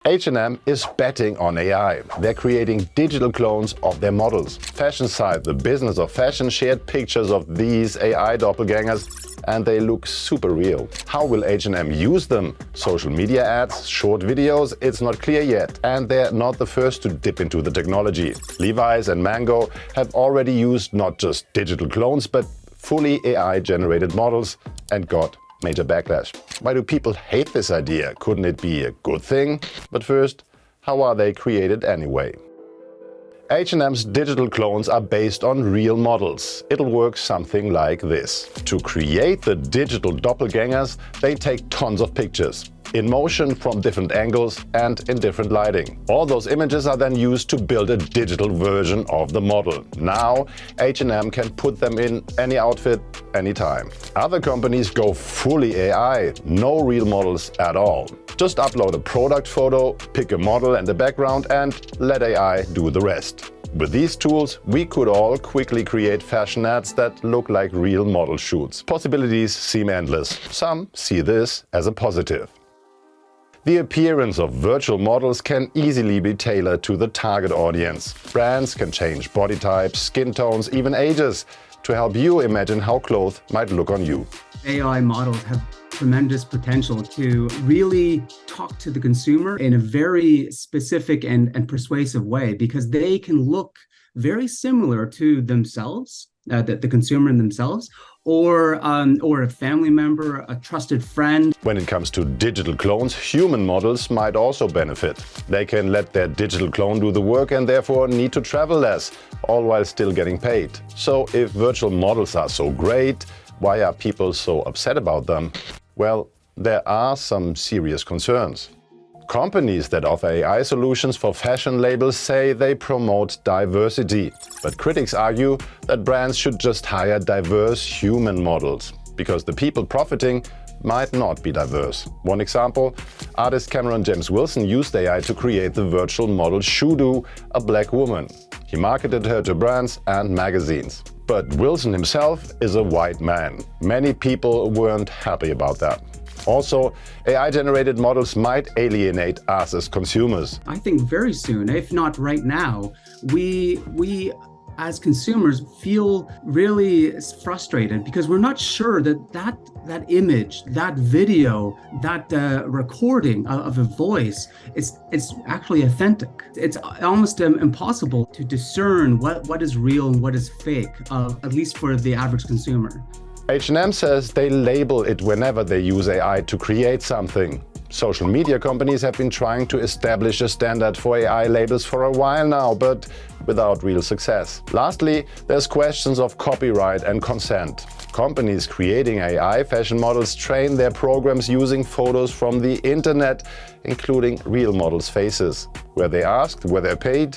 H&M is betting on AI. They're creating digital clones of their models. Fashion site The Business of Fashion shared pictures of these AI doppelgangers, and they look super real. How will H&M use them? Social media ads, short videos? It's not clear yet. And they're not the first to dip into the technology. Levi's and Mango have already used not just digital clones, but fully AI-generated models and got major backlash. Why do people hate this idea? Couldn't it be a good thing? But first, how are they created anyway? H&M's digital clones are based on real models. It'll work something like this. To create the digital doppelgangers, they take tons of pictures, in motion from different angles and in different lighting. All those images are then used to build a digital version of the model. Now, H&M can put them in any outfit, anytime. Other companies go fully AI, no real models at all. Just upload a product photo, pick a model and a background, and let AI do the rest. With these tools, we could all quickly create fashion ads that look like real model shoots. Possibilities seem endless. Some see this as a positive. The appearance of virtual models can easily be tailored to the target audience. Brands can change body types, skin tones, even ages, to help you imagine how clothes might look on you. AI models have tremendous potential to really talk to the consumer in a very specific and persuasive way, because they can look very similar to themselves, the consumer in themselves, or a family member, a trusted friend. When it comes to digital clones, human models might also benefit. They can let their digital clone do the work and therefore need to travel less, all while still getting paid. So if virtual models are so great, why are people so upset about them? Well, there are some serious concerns. Companies that offer AI solutions for fashion labels say they promote diversity. But critics argue that brands should just hire diverse human models, because the people profiting might not be diverse. One example, artist Cameron James Wilson used AI to create the virtual model Shudu, a black woman. He marketed her to brands and magazines. But Wilson himself is a white man. Many people weren't happy about that. Also, AI-generated models might alienate us as consumers. I think very soon, if not right now, we as consumers feel really frustrated because we're not sure that image, that video, that recording of a voice, it's actually authentic. It's almost impossible to discern what is real and what is fake, at least for the average consumer. H&M says they label it whenever they use AI to create something. Social media companies have been trying to establish a standard for AI labels for a while now, but without real success. Lastly, there's questions of copyright and consent. Companies creating AI fashion models train their programs using photos from the internet, including real models' faces. Were they asked? Were they paid?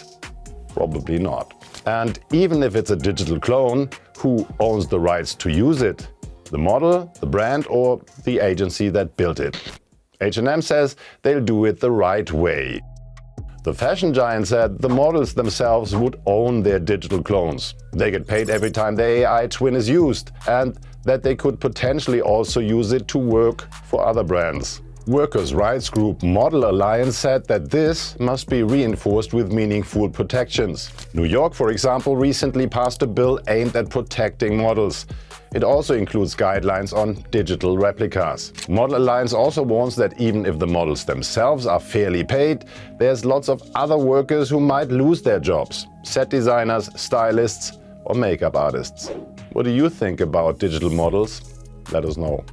Probably not. And even if it's a digital clone, who owns the rights to use it? The model, the brand, or the agency that built it? H&M says they'll do it the right way. The fashion giant said the models themselves would own their digital clones. They get paid every time their AI twin is used, and that they could potentially also use it to work for other brands. Workers' rights group Model Alliance said that this must be reinforced with meaningful protections. New York, for example, recently passed a bill aimed at protecting models. It also includes guidelines on digital replicas. Model Alliance also warns that even if the models themselves are fairly paid, there's lots of other workers who might lose their jobs. Set designers, stylists, or makeup artists. What do you think about digital models? Let us know.